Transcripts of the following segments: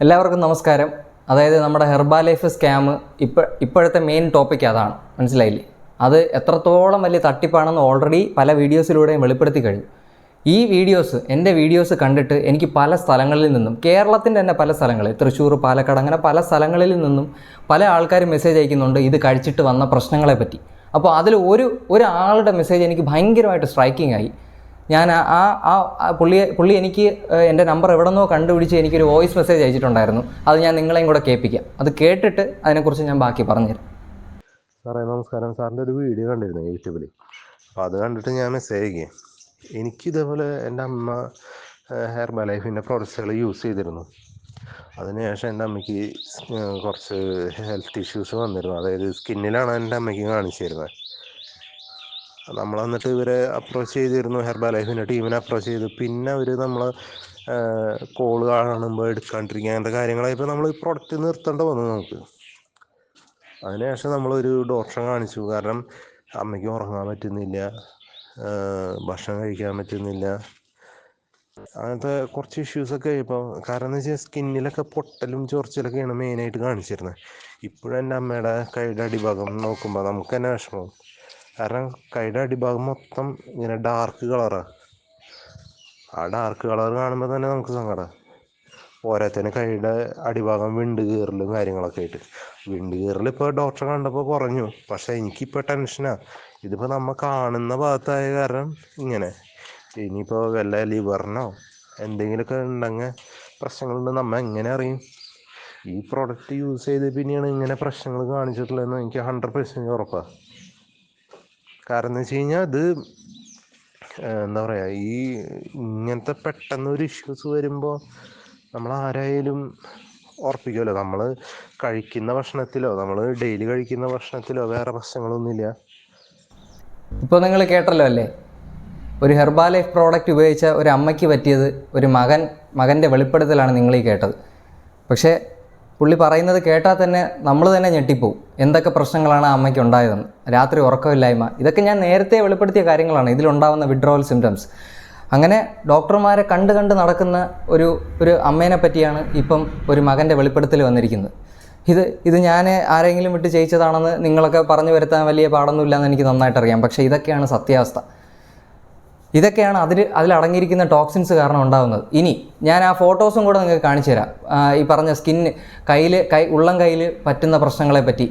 എല്ലാവർക്കും നമസ്കാരം. അതായത് നമ്മുടെ ഹെർബാലൈഫ് സ്കാം ഇപ്പോഴത്തെ മെയിൻ ടോപ്പിക് അതാണ്, മനസ്സിലായില്ലേ? അത് എത്രത്തോളം വലിയ തട്ടിപ്പാണെന്ന് ഓൾറെഡി പല വീഡിയോസിലൂടെയും വെളിപ്പെടുത്തി കഴിഞ്ഞു. എൻ്റെ വീഡിയോസ് കണ്ടിട്ട് എനിക്ക് പല സ്ഥലങ്ങളിൽ നിന്നും, കേരളത്തിൻ്റെ തന്നെ പല സ്ഥലങ്ങളിൽ, തൃശ്ശൂർ, പാലക്കാട്, അങ്ങനെ പല സ്ഥലങ്ങളിൽ നിന്നും പല ആൾക്കാരും മെസ്സേജ് അയക്കുന്നുണ്ട് ഇത് കഴിച്ചിട്ട് വന്ന പ്രശ്നങ്ങളെ പറ്റി. അപ്പോൾ അതിൽ ഒരാളുടെ മെസ്സേജ് എനിക്ക് ഭയങ്കരമായിട്ട് സ്ട്രൈക്കിംഗ് ആയി. ഞാൻ പുള്ളി എനിക്ക് എൻ്റെ നമ്പർ എവിടെ നിന്നോ കണ്ടുപിടിച്ച് എനിക്കൊരു വോയിസ് മെസ്സേജ് അയച്ചിട്ടുണ്ടായിരുന്നു. അത് ഞാൻ നിങ്ങളെയും കൂടെ കേൾപ്പിക്കാം. അത് കേട്ടിട്ട് അതിനെക്കുറിച്ച് ഞാൻ ബാക്കി പറഞ്ഞുതരാം. സാറേ നമസ്കാരം. സാറിൻ്റെ ഒരു വീഡിയോ കണ്ടിരുന്നു യൂട്യൂബിൽ. അപ്പോൾ അത് കണ്ടിട്ട് ഞാൻ മെസ്സേജ് അയക്കുക. എനിക്കിതേപോലെ എൻ്റെ അമ്മ ഹെർബലൈഫിൻ്റെ പ്രോഡക്ട്സുകൾ യൂസ് ചെയ്തിരുന്നു. അതിനുശേഷം എൻ്റെ അമ്മയ്ക്ക് കുറച്ച് ഹെൽത്ത് ഇഷ്യൂസ് വന്നിരുന്നു. അതായത് സ്കിന്നിലാണ് എൻ്റെ അമ്മയ്ക്ക് കാണിച്ചു തരുന്നത്. നമ്മൾ എന്നിട്ട് ഇവരെ അപ്രോച്ച് ചെയ്തിരുന്നു, ഹെർബലൈഫിൻ്റെ ടീമിനെ അപ്രോച്ച് ചെയ്തു. പിന്നെ അവർ നമ്മൾ കോള് കാണുമ്പോൾ എടുക്കാണ്ടിരിക്കുക, അങ്ങനത്തെ കാര്യങ്ങളായപ്പോൾ നമ്മൾ ഈ പ്രൊഡക്റ്റ് നിർത്തേണ്ട വന്നു നമുക്ക്. അതിനുശേഷം നമ്മളൊരു ഡോക്ടറെ കാണിച്ചു. കാരണം അമ്മയ്ക്ക് ഉറങ്ങാൻ പറ്റുന്നില്ല, ഭക്ഷണം കഴിക്കാൻ പറ്റുന്നില്ല, അങ്ങനത്തെ കുറച്ച് ഇഷ്യൂസൊക്കെ ഇപ്പോൾ. കാരണം എന്ന് വെച്ചാൽ സ്കിന്നിലൊക്കെ പൊട്ടലും ചൊറിച്ചിലൊക്കെയാണ് മെയിനായിട്ട് കാണിച്ചിരുന്നത്. ഇപ്പോഴും എൻ്റെ അമ്മയുടെ കൈയുടെ അടിഭാഗം നോക്കുമ്പോൾ നമുക്ക് തന്നെ വിഷമം. കാരണം കൈയുടെ അടിഭാഗം മൊത്തം ഇങ്ങനെ ഡാർക്ക് കളറാണ്. ആ ഡാർക്ക് കളർ കാണുമ്പോൾ തന്നെ നമുക്ക് സങ്കടം. ഓരോരുത്തരും കൈയുടെ അടിഭാഗം വിണ്ട് കീറലും കാര്യങ്ങളൊക്കെ ആയിട്ട്. വിണ്ട് കീറൽ ഇപ്പോൾ ഡോക്ടറെ കണ്ടപ്പോൾ കുറഞ്ഞു. പക്ഷേ എനിക്കിപ്പോൾ ടെൻഷനാണ്. ഇതിപ്പോൾ നമ്മൾ കാണുന്ന ഭാഗത്തായ കാരണം ഇങ്ങനെ. ഇനിയിപ്പോൾ വല്ല ലിവറിനോ എന്തെങ്കിലുമൊക്കെ ഉണ്ടെങ്കിൽ പ്രശ്നങ്ങളുണ്ട്, നമ്മൾ എങ്ങനെ അറിയും? ഈ പ്രോഡക്റ്റ് യൂസ് ചെയ്ത് പിന്നെയാണ് ഇങ്ങനെ പ്രശ്നങ്ങൾ കാണിച്ചിട്ടുള്ളതെന്ന് എനിക്ക് 100% ഉറപ്പാണ്. കാരണം എന്ന് വെച്ച് കഴിഞ്ഞാൽ ഇത് എന്താ പറയുക, ഈ ഇങ്ങനത്തെ പെട്ടെന്നൊരു ഇഷ്യൂസ് വരുമ്പോൾ നമ്മൾ ആരായാലും ഉറപ്പിക്കുമല്ലോ. നമ്മൾ കഴിക്കുന്ന ഭക്ഷണത്തിലോ, നമ്മൾ ഡെയിലി കഴിക്കുന്ന ഭക്ഷണത്തിലോ വേറെ പ്രശ്നങ്ങളൊന്നുമില്ല. ഇപ്പോൾ നിങ്ങൾ കേട്ടല്ലോ അല്ലേ, ഒരു ഹെർബാലൈഫ് പ്രോഡക്റ്റ് ഉപയോഗിച്ച ഒരു അമ്മയ്ക്ക് പറ്റിയത് ഒരു മകൻ്റെ വെളിപ്പെടുത്തലാണ് നിങ്ങളീ കേട്ടത്. പക്ഷേ പുള്ളി പറയുന്നത് കേട്ടാൽ തന്നെ നമ്മൾ തന്നെ ഞെട്ടിപ്പോവും. എന്തൊക്കെ പ്രശ്നങ്ങളാണ് ആ അമ്മയ്ക്ക് ഉണ്ടായതെന്ന്. രാത്രി ഉറക്കമില്ലായ്മ, ഇതൊക്കെ ഞാൻ നേരത്തെ വെളിപ്പെടുത്തിയ കാര്യങ്ങളാണ്, ഇതിലുണ്ടാവുന്ന വിഡ്രോവൽ സിംറ്റംസ്. അങ്ങനെ ഡോക്ടർമാരെ കണ്ട് നടക്കുന്ന ഒരു അമ്മേനെ പറ്റിയാണ് ഇപ്പം ഒരു മകൻ്റെ വെളിപ്പെടുത്തൽ വന്നിരിക്കുന്നത്. ഇത് ഞാൻ ആരെങ്കിലും വിട്ട് ചെയ്യിച്ചതാണെന്ന് നിങ്ങളൊക്കെ പറഞ്ഞു വരുത്താൻ വലിയ പാടൊന്നുമില്ലയെന്ന് എനിക്ക് നന്നായിട്ടറിയാം. പക്ഷേ ഇതൊക്കെയാണ് സത്യാവസ്ഥ. ഇതൊക്കെയാണ് അതിലടങ്ങിയിരിക്കുന്ന ടോക്സിൻസ് കാരണം ഉണ്ടാകുന്നത്. ഇനി ഞാൻ ആ ഫോട്ടോസും കൂടെ നിങ്ങൾക്ക് കാണിച്ചു തരാം. ഈ പറഞ്ഞ സ്കിന്ന് ഉള്ളം കയ്യിൽ പറ്റുന്ന പ്രശ്നങ്ങളെ പറ്റി.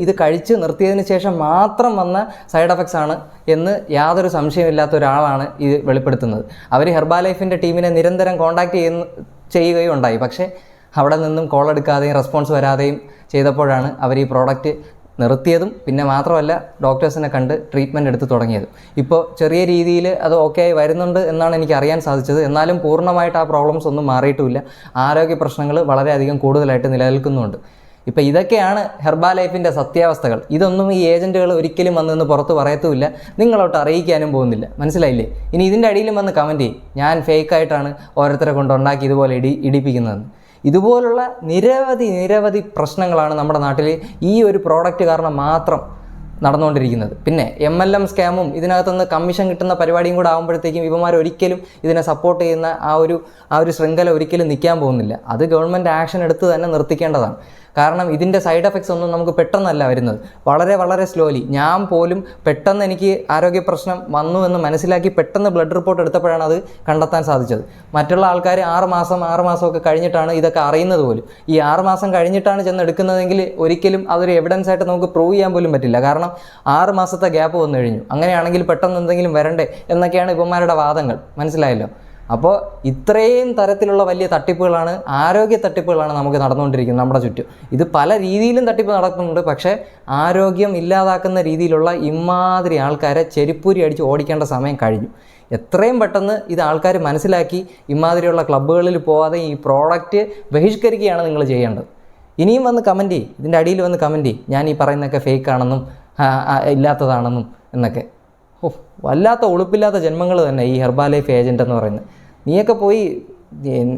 ഇത് കഴിച്ച് നിർത്തിയതിന് ശേഷം മാത്രം വന്ന സൈഡ് എഫക്ട്സ് ആണ് എന്ന് യാതൊരു സംശയമില്ലാത്ത ഒരാളാണ് ഇത് വെളിപ്പെടുത്തുന്നത്. അവർ ഹെർബാലൈഫിൻ്റെ ടീമിനെ നിരന്തരം കോൺടാക്റ്റ് ചെയ്യുകയും ഉണ്ടായി. പക്ഷേ അവിടെ നിന്നും കോൾ എടുക്കാതെയും റെസ്പോൺസ് വരാതെയും ചെയ്തപ്പോഴാണ് അവർ ഈ പ്രോഡക്റ്റ് നിർത്തിയതും. പിന്നെ മാത്രമല്ല, ഡോക്ടേഴ്സിനെ കണ്ട് ട്രീറ്റ്മെൻറ്റ് എടുത്ത് തുടങ്ങിയത്. ഇപ്പോൾ ചെറിയ രീതിയിൽ അത് ഓക്കെ ആയി വരുന്നുണ്ട് എന്നാണ് എനിക്ക് അറിയാൻ സാധിച്ചത്. എന്നാലും പൂർണ്ണമായിട്ട് ആ പ്രോബ്ലംസ് ഒന്നും മാറിയിട്ടുമില്ല. ആരോഗ്യ പ്രശ്നങ്ങൾ വളരെയധികം കൂടുതലായിട്ട് നിലനിൽക്കുന്നുണ്ട്. ഇപ്പോൾ ഇതൊക്കെയാണ് ഹെർബാലൈഫിൻ്റെ സത്യാവസ്ഥകൾ. ഇതൊന്നും ഈ ഏജൻറ്റുകൾ ഒരിക്കലും വന്ന് പുറത്ത് പറയത്തുമില്ല, നിങ്ങളോട്ട് അറിയിക്കാനും പോകുന്നില്ല. മനസ്സിലായില്ലേ? ഇനി ഇതിൻ്റെ അടിയിലും വന്ന് കമൻറ്റ് ചെയ്യും, ഞാൻ ഫേക്കായിട്ടാണ് ഓരോരുത്തരെ കൊണ്ടുണ്ടാക്കി ഇതുപോലെ ഇടിപ്പിക്കുന്നതെന്ന്. ഇതുപോലുള്ള നിരവധി പ്രശ്നങ്ങളാണ് നമ്മുടെ നാട്ടിൽ ഈ ഒരു പ്രോഡക്റ്റ് കാരണം മാത്രം നടന്നുകൊണ്ടിരിക്കുന്നത്. പിന്നെ MLM സ്കാമും ഇതിനകത്തുനിന്ന് കമ്മീഷൻ കിട്ടുന്ന പരിപാടിയും കൂടെ ആകുമ്പോഴത്തേക്കും ഇവന്മാർ ഒരിക്കലും ഇതിനെ സപ്പോർട്ട് ചെയ്യുന്ന ആ ഒരു ശൃംഖല ഒരിക്കലും നിൽക്കാൻ പോകുന്നില്ല. അത് ഗവൺമെൻറ് ആക്ഷൻ എടുത്ത് തന്നെ നിർത്തിക്കേണ്ടതാണ്. കാരണം ഇതിൻ്റെ സൈഡ് എഫക്ട്സ് ഒന്നും നമുക്ക് പെട്ടെന്നല്ല വരുന്നത്, വളരെ സ്ലോലി. ഞാൻ പോലും പെട്ടെന്ന് എനിക്ക് ആരോഗ്യ പ്രശ്നം വന്നു എന്ന് മനസ്സിലാക്കി പെട്ടെന്ന് ബ്ലഡ് റിപ്പോർട്ട് എടുത്തപ്പോഴാണ് അത് കണ്ടെത്താൻ സാധിച്ചത്. മറ്റുള്ള ആൾക്കാർ 6 മാസമൊക്കെ കഴിഞ്ഞിട്ടാണ് ഇതൊക്കെ അറിയുന്നത് പോലും. ഈ 6 മാസം കഴിഞ്ഞിട്ടാണ് ചെന്ന് എടുക്കുന്നതെങ്കിൽ ഒരിക്കലും അതൊരു എവിഡൻസ് ആയിട്ട് നമുക്ക് പ്രൂവ് ചെയ്യാൻ പോലും പറ്റില്ല. കാരണം 6 മാസത്തെ ഗ്യാപ്പ് വന്നു കഴിഞ്ഞു. അങ്ങനെയാണെങ്കിൽ പെട്ടെന്ന് എന്തെങ്കിലും വരണ്ടേ എന്നൊക്കെയാണ് ഇവന്മാരുടെ വാദങ്ങൾ. മനസ്സിലായല്ലോ? അപ്പോൾ ഇത്രയും തരത്തിലുള്ള വലിയ തട്ടിപ്പുകളാണ്, ആരോഗ്യ തട്ടിപ്പുകളാണ് നമുക്ക് നടന്നുകൊണ്ടിരിക്കുന്നത് നമ്മുടെ ചുറ്റും. ഇത് പല രീതിയിലും തട്ടിപ്പ് നടക്കുന്നുണ്ട്. പക്ഷേ ആരോഗ്യം ഇല്ലാതാക്കുന്ന രീതിയിലുള്ള ഇമാതിരി ആൾക്കാരെ ചെരിപ്പൂരി അടിച്ച് ഓടിക്കേണ്ട സമയം കഴിഞ്ഞു. എത്രയും പെട്ടെന്ന് ഇത് ആൾക്കാർ മനസ്സിലാക്കി ഇമാതിരിയുള്ള ക്ലബ്ബുകളിൽ പോകാതെ ഈ പ്രോഡക്റ്റ് ബഹിഷ്കരിക്കുകയാണ് നിങ്ങൾ ചെയ്യേണ്ടത്. ഇനിയും വന്ന് കമൻറ്റ് ചെയ്യും, ഇതിൻ്റെ അടിയിൽ വന്ന് കമൻറ്റ് ചെയ്യും, ഞാൻ ഈ പറയുന്നതൊക്കെ ഫേക്കാണെന്നും ഇല്ലാത്തതാണെന്നും എന്നൊക്കെ. വല്ലാത്ത ഉളുപ്പില്ലാത്ത ജന്മങ്ങൾ തന്നെ ഈ ഹെർബാലൈഫ് ഏജൻ്റ് എന്ന് പറയുന്നത്. നീയൊക്കെ പോയി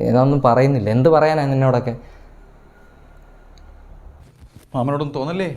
ഇതൊന്നും പറയുന്നില്ല, എന്ത് പറയാനാണ് നിന്നോടൊക്കെ? മാമനോടൊന്നും തോന്നല്ലേ?